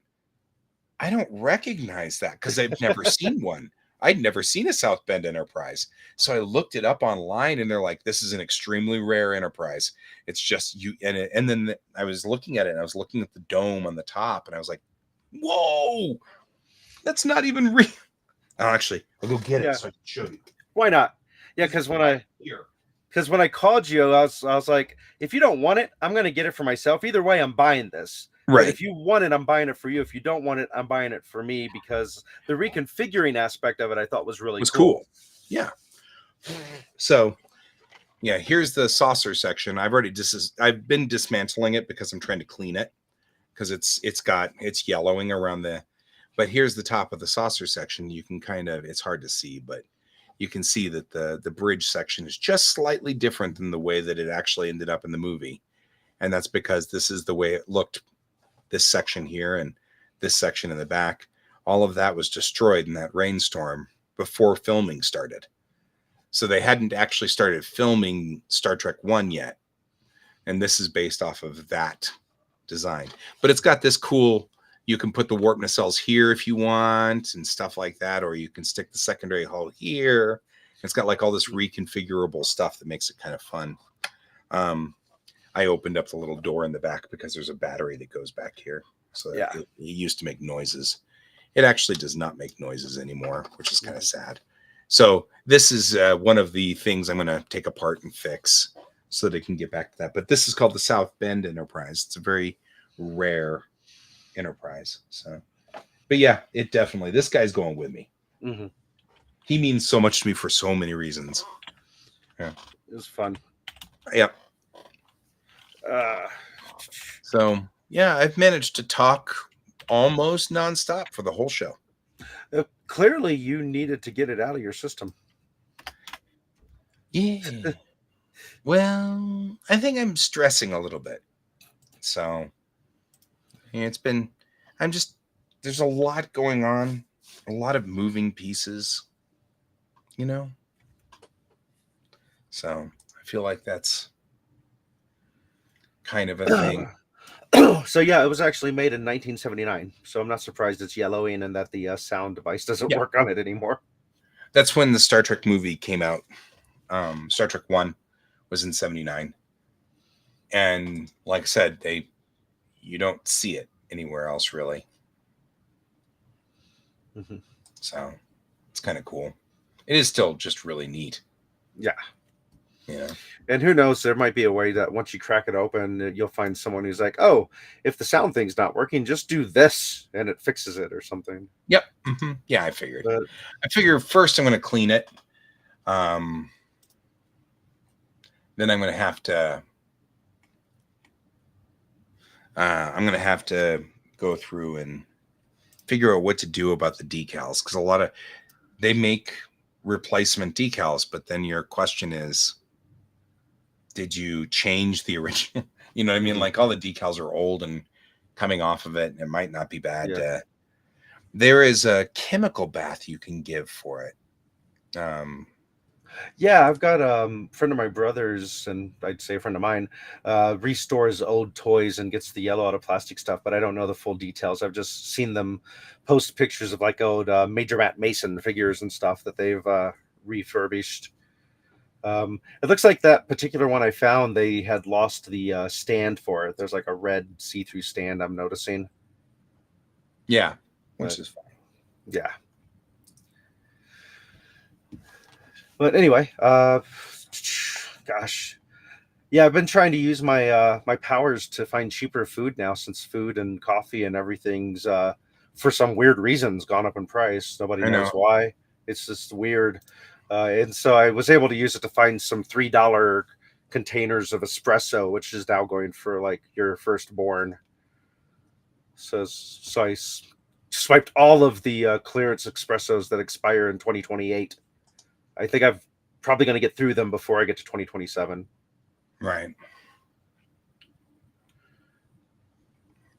I don't recognize that because I've never seen one. I'd never seen a South Bend Enterprise. So I looked it up online and they're like, this is an extremely rare Enterprise. It's just you. And then I was looking at it and I was looking at the dome on the top and I was like, whoa, that's not even real. Oh, actually, I'll go get it so I can show you. Why not? Yeah, because when I called you, I was like, if you don't want it, I'm going to get it for myself. Either way, I'm buying this. Right. But if you want it, I'm buying it for you. If you don't want it, I'm buying it for me, because the reconfiguring aspect of it I thought was really cool. Yeah. So, yeah, here's the saucer section. I've been dismantling it because I'm trying to clean it because it's yellowing around but here's the top of the saucer section. You can it's hard to see, but you can see that the bridge section is just slightly different than the way that it actually ended up in the movie. And that's because this is the way it looked, this section here and this section in the back. All of that was destroyed in that rainstorm before filming started. So they hadn't actually started filming Star Trek 1 yet. And this is based off of that design. But it's got this cool, you can put the warp nacelles here if you want and stuff like that, or you can stick the secondary hull here. It's got like all this reconfigurable stuff that makes it kind of fun. I opened up the little door in the back because there's a battery that goes back here. So it used to make noises. It actually does not make noises anymore, which is kind of sad. So this is one of the things I'm going to take apart and fix. so they can get back to that. But this is called the South Bend Enterprise. It's a very rare enterprise. So, but yeah, it definitely, this guy's going with me. Mm-hmm. He means so much to me for so many reasons. Yeah. It was fun. Yep. Uh, So yeah, I've managed to talk almost nonstop for the whole show. Clearly, you needed to get it out of your system. Yeah. Well, I think I'm stressing a little bit. So it's been, I'm just, there's a lot going on, a lot of moving pieces, you know? So I feel like that's kind of a thing. So yeah, it was actually made in 1979. So I'm not surprised it's yellowing and that the sound device doesn't Yeah. work on it anymore. That's when the Star Trek movie came out. Star Trek 1 was in 79. And like I said, you don't see it anywhere else really. Mm-hmm. So it's kind of cool. It is still just really neat. Yeah. Yeah. And who knows, there might be a way that once you crack it open, you'll find someone who's like, oh, if the sound thing's not working, just do this and it fixes it or something. Yep. Mm-hmm. Yeah, I figured. But I figure first I'm going to clean it. Then I'm going to have to go through and figure out what to do about the decals, because they make replacement decals, but then your question is, did you change the original? You know what I mean? Mhm. Like all the decals are old and coming off of it, and it might not be bad. Yeah. There is a chemical bath you can give for it. Yeah, I've got a friend of my brother's, and I'd say a friend of mine, restores old toys and gets the yellow out of plastic stuff, but I don't know the full details. I've just seen them post pictures of like old Major Matt Mason figures and stuff that they've refurbished. It looks like that particular one I found, they had lost the stand for it. There's like a red see-through stand I'm noticing. Yeah, which But, is fine. yeah. But anyway, gosh, yeah, I've been trying to use my powers to find cheaper food now, since food and coffee and everything's for some weird reasons gone up in price. Nobody I know. knows why. It's just weird. And so I was able to use it to find some $3 containers of espresso, which is now going for like your firstborn. So I swiped all of the clearance espressos that expire in 2028. I think I'm probably going to get through them before I get to 2027. Right.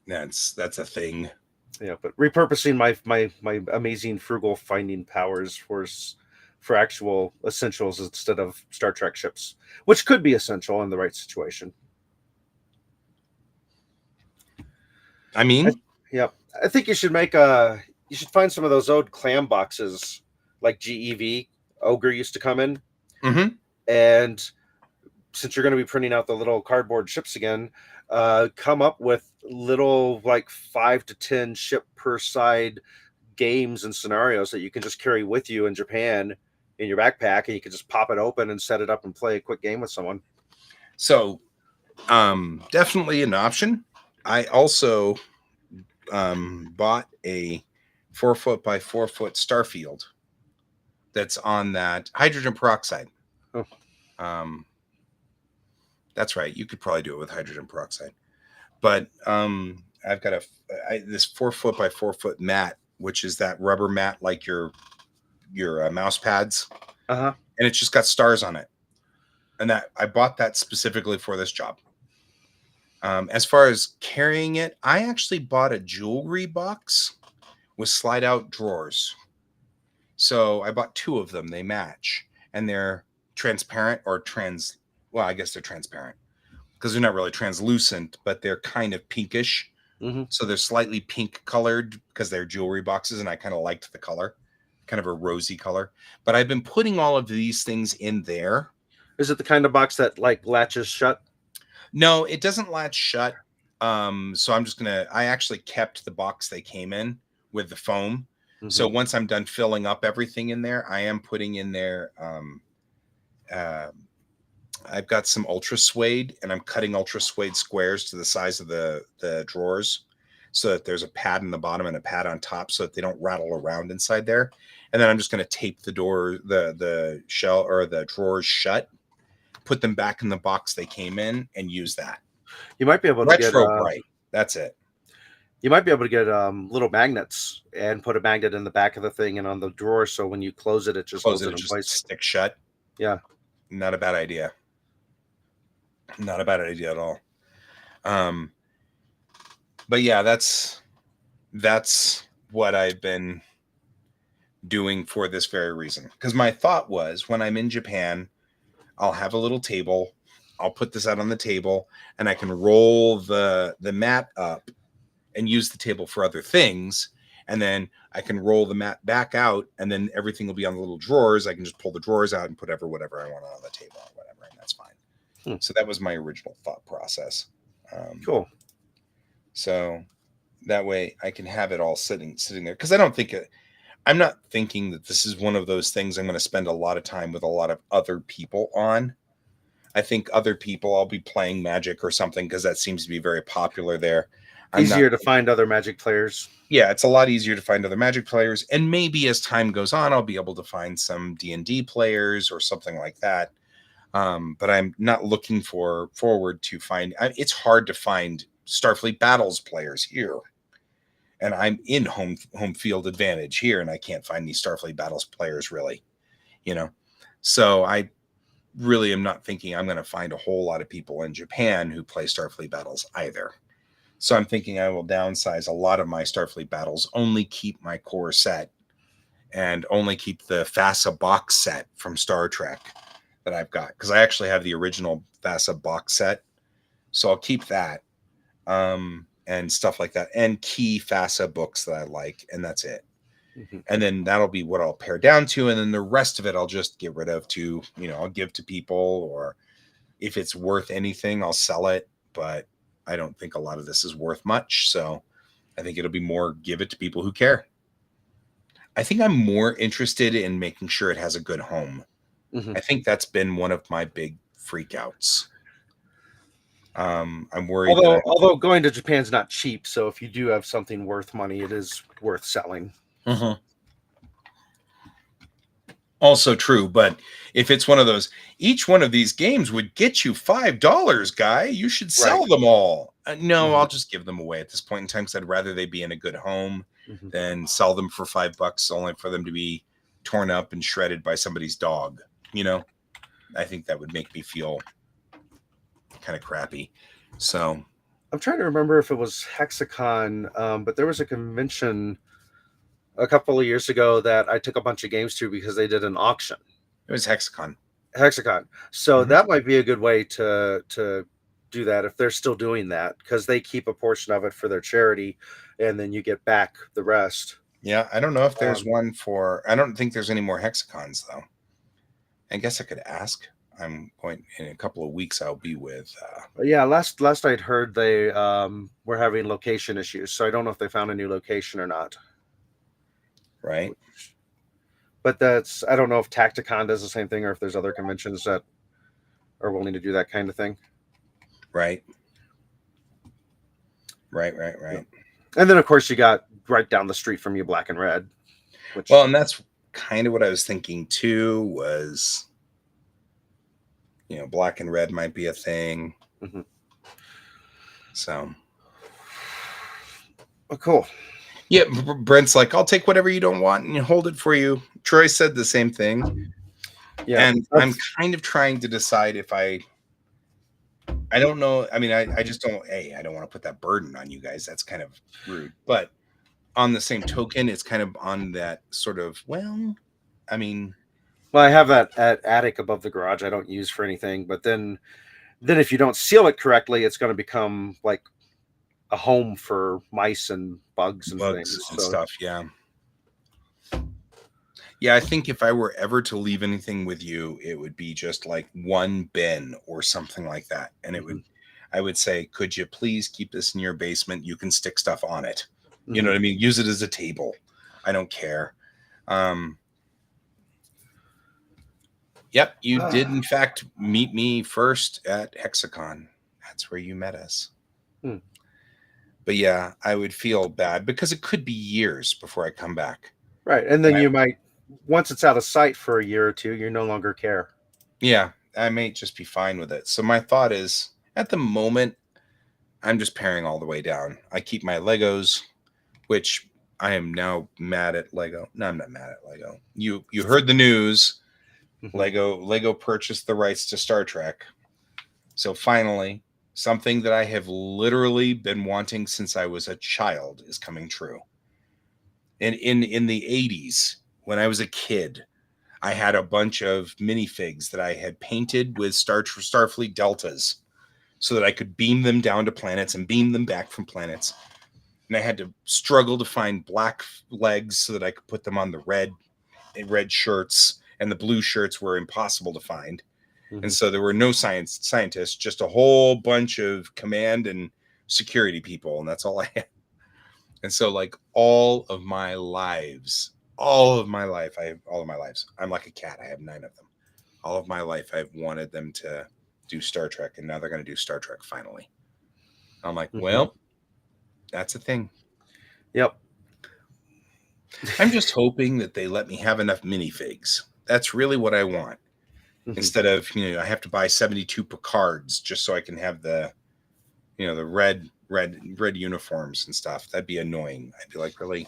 That's a thing. Yeah, but repurposing my amazing frugal finding powers for actual essentials instead of Star Trek ships, which could be essential in the right situation. I mean, Yeah, I think you should find some of those old clam boxes like GEV Ogre used to come in, mm-hmm. and since you're going to be printing out the little cardboard ships again, come up with little like 5 to 10 ship per side games and scenarios that you can just carry with you in Japan in your backpack, and you can just pop it open and set it up and play a quick game with someone. So definitely an option. I also bought a 4-foot by 4-foot Starfield that's on that hydrogen peroxide. Oh. That's right. You could probably do it with hydrogen peroxide. But I've got this 4-foot by 4-foot mat, which is that rubber mat like your mouse pads. Uh-huh. And it's just got stars on it. And that I bought that specifically for this job. As far as carrying it, I actually bought a jewelry box with slide out drawers. So I bought 2 of them. They match, and they're transparent or well, I guess they're transparent because they're not really translucent, but they're kind of pinkish. Mm-hmm. So they're slightly pink colored because they're jewelry boxes, and I kind of liked the color, kind of a rosy color. But I've been putting all of these things in there. Is it the kind of box that like latches shut? No, it doesn't latch shut. So I actually kept the box they came in with the foam. Mm-hmm. So once I'm done filling up everything in there, I am putting in there I've got some ultra suede, and I'm cutting ultra suede squares to the size of the drawers, so that there's a pad in the bottom and a pad on top, so that they don't rattle around inside there. And then I'm just going to tape the shell or the drawers shut, put them back in the box they came in, and use that. You might be able to get Retro bright. That's it. you might be able to get little magnets and put a magnet in the back of the thing and on the drawer, so when you close it, it just holds it in just place. stick shut. Yeah, not a bad idea. Not a bad idea at all. But yeah, that's what I've been doing for this very reason. Because my thought was, when I'm in Japan, I'll have a little table. I'll put this out on the table, and I can roll the mat up and use the table for other things. And then I can roll the mat back out, and then everything will be on the little drawers. I can just pull the drawers out and put whatever I want on the table or whatever, and that's fine. So that was my original thought process. Cool. So that way I can have it all sitting there, because I'm not thinking that this is one of those things I'm going to spend a lot of time with a lot of other people on. I think other people, I'll be playing Magic or something, because that seems to be very popular there. Easier to find other Magic players. Yeah, it's a lot easier to find other Magic players, and maybe as time goes on, I'll be able to find some D&D players or something like that. But I'm not looking forward to find. It's hard to find Starfleet Battles players here, and I'm in home field advantage here, and I can't find these Starfleet Battles players really, So I really am not thinking I'm going to find a whole lot of people in Japan who play Starfleet Battles either. So I'm thinking I will downsize a lot of my Starfleet Battles, only keep my core set, and only keep the FASA box set from Star Trek that I've got, because I actually have the original FASA box set. So I'll keep that, and stuff like that, and key FASA books that I like, and that's it. Mm-hmm. And then that'll be what I'll pare down to, and then the rest of it I'll just get rid of I'll give to people, or if it's worth anything, I'll sell it. But I don't think a lot of this is worth much, so I think it'll be more give it to people who care. I think I'm more interested in making sure it has a good home. Mm-hmm. I think that's been one of my big freakouts. I'm worried. Although going to Japan's not cheap, so if you do have something worth money, it is worth selling. Mm-hmm. Also true, but if it's one of those, each one of these games would get you $5, guy. You should sell them all. No, I'll just give them away at this point in time, because I'd rather they be in a good home than sell them for $5, only for them to be torn up and shredded by somebody's dog. I think that would make me feel kind of crappy. So I'm trying to remember if it was Hexacon, but there was a convention a couple of years ago that I took a bunch of games to because they did an auction. It was Hexacon. So that might be a good way to do that, if they're still doing that, because they keep a portion of it for their charity, and then you get back the rest. Yeah, I don't know if there's one for. I don't think there's any more Hexacons though. I guess I could ask. I'm going in a couple of weeks. I'll be with. Yeah, last I'd heard they were having location issues, so I don't know if they found a new location or not. Right. But I don't know if Tacticon does the same thing, or if there's other conventions that are willing to do that kind of thing. Right. Right. Yeah. And then, of course, you got right down the street from you Black and Red. And that's kind of what I was thinking too, was, Black and Red might be a thing. Mm-hmm. So. Oh, cool. Yeah, Brent's like, I'll take whatever you don't want and hold it for you. Troy said the same thing. Yeah, and I'm kind of trying to decide if I don't know. I mean, I just don't. I don't want to put that burden on you guys. That's kind of rude. But on the same token, it's kind of on that sort of. Well, I have that attic above the garage. I don't use for anything. But then if you don't seal it correctly, it's going to become like a home for mice and bugs and things and stuff. Yeah. Yeah, I think if I were ever to leave anything with you, it would be just like one bin or something like that. And I would say, could you please keep this in your basement? You can stick stuff on it. You know what I mean? Use it as a table. I don't care. Yep, you did in fact meet me first at Hexacon. That's where you met us. Hmm. But yeah, I would feel bad because it could be years before I come back. Right. And And then I, you might, once it's out of sight for a year or two, you no longer care. yeah, I may just be fine with it. So my thought is, at the moment, I'm just paring all the way down. I keep my Legos, which I am now mad at Lego. No, I'm not mad at Lego. You heard the news. Mhm. Lego purchased the rights to Star Trek. So finally, something that I have literally been wanting since I was a child is coming true. And in the 80s, when I was a kid, I had a bunch of minifigs that I had painted with Starfleet Deltas so that I could beam them down to planets and beam them back from planets. And I had to struggle to find black legs so that I could put them on the red shirts, and the blue shirts were impossible to find. And Mhm. so there were no scientists, just a whole bunch of command and security people, and that's all I had. And so, like all of my life, I have all of my lives. I'm like a cat. I have 9 of them. All of my life, I've wanted them to do Star Trek, and now they're going to do Star Trek finally. I'm like, Mhm. well, that's a thing. Yep. I'm just hoping that they let me have enough minifigs. That's really what I want. Mhm. Instead of, I have to buy 72 Picards just so I can have the red uniforms and stuff. That'd be annoying. I'd be like, really?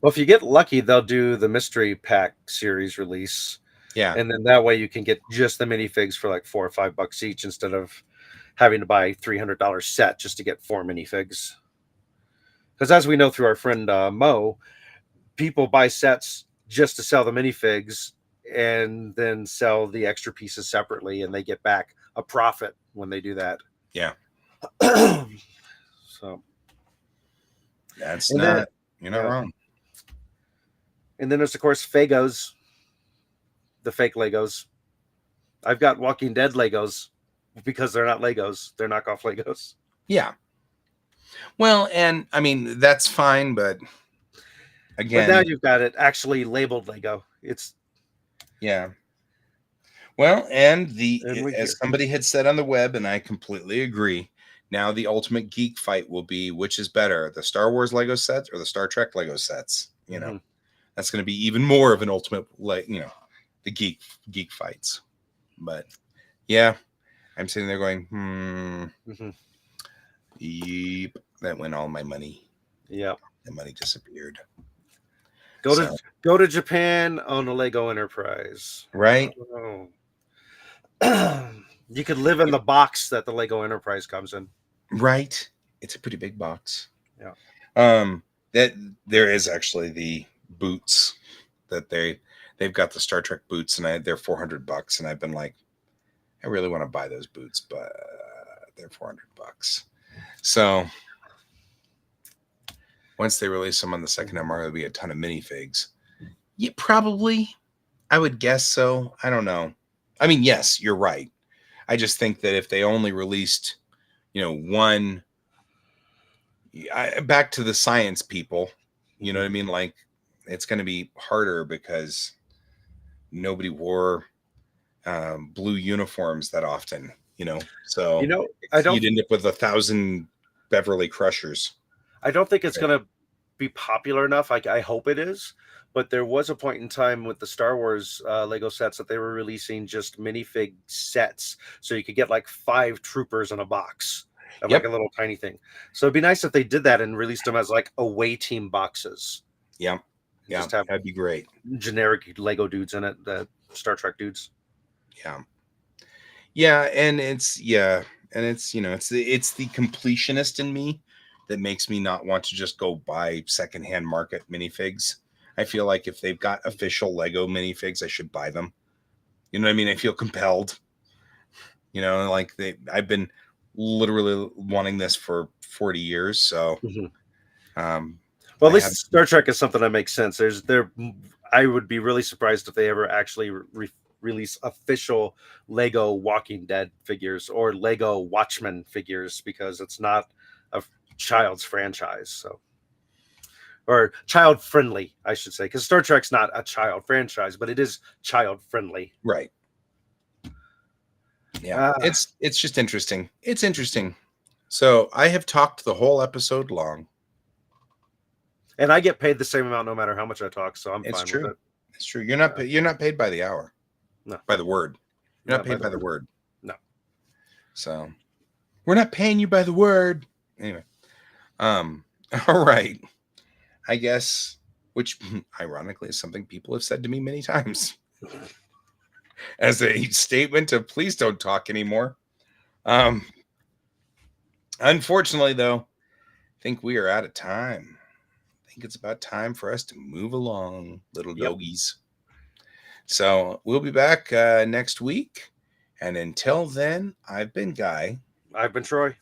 Well, if you get lucky, they'll do the mystery pack series release, Yeah. and then that way you can get just the minifigs for like $4 or $5 each instead of having to buy $300 set just to get 4 minifigs. Because as we know through our friend Mo, people buy sets just to sell the minifigs and then sell the extra pieces separately, and they get back a profit when they do that. Yeah. So, That's and then not, you're not yeah, wrong. and then there's of course Fagos, the fake Legos. I've got Walking Dead Legos because they're not Legos; they're knockoff Legos. Yeah. Well, and I mean, that's fine, but But now again, you've got it actually labeled Lego. It's yeah. Well, and and we as here. somebody had said on the web, and I completely agree. Now the ultimate geek fight will be which is better, the Star Wars Lego sets or the Star Trek Lego sets. Hmm. That's going to be even more of an ultimate, the geek fights. But yeah, I'm sitting there going, Hmm. yep, that went all my money. Yeah. The money disappeared. Go to So go to Japan on a Lego Enterprise. right, Oh. You could live in the box that the Lego Enterprise comes in. right. It's a pretty big box. Yeah. Um, that there is actually the boots that they've got the Star Trek boots, and they're $400, and I've been like, I really want to buy those boots, but they're $400. So once they release them on the second MR, there'll be a ton of minifigs. Yeah, probably. I would guess so. I don't know. I mean, yes, you're right. I just think that if they only released, one, back to the science people, you know Hmm. what I mean? Like, it's going to be harder because nobody wore blue uniforms that often, You so know, I don't you'd end up with 1,000 Beverly Crushers. I don't think it's gonna be popular enough. I hope it is. But there was a point in time with the Star Wars Lego sets that they were releasing just minifig sets, so you could get like 5 troopers in a box of like a Yep. little tiny thing. So it'd be nice if they did that and released them as like away team boxes Yeah. and Yeah. just have That'd be great. generic Lego dudes in it, the Star Trek dudes. Yeah. Yeah. And it's the completionist in me that makes me not want to just go buy secondhand market minifigs. I feel like if they've got official Lego minifigs, I should buy them. You know what I mean? I feel compelled. Like I've been literally wanting this for 40 years. So Mhm. um Well, I at have least Star Trek is something that makes sense. I would be really surprised if they ever actually release official Lego Walking Dead figures or Lego Watchmen figures because it's not a child's franchise. So, or child friendly, I should say, because Star Trek's not a child franchise, but it is child friendly. right. Yeah, it's just interesting. It's interesting. So I have talked the whole episode long. And I get paid the same amount no matter how much I talk, so I'm It's fine true. with it. It's true. You're not paid by the hour. No. By the word. You're not Not paid by the word. No. So we're not paying you by the word. Anyway. All right. I guess, which ironically is something people have said to me many times as a statement of please don't talk anymore. Unfortunately, though, I think we are out of time. I think it's about time for us to move along, little doggies. So we'll be back next week. And until then, I've been Guy. I've been Troy.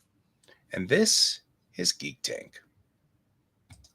And this is Geek Tank.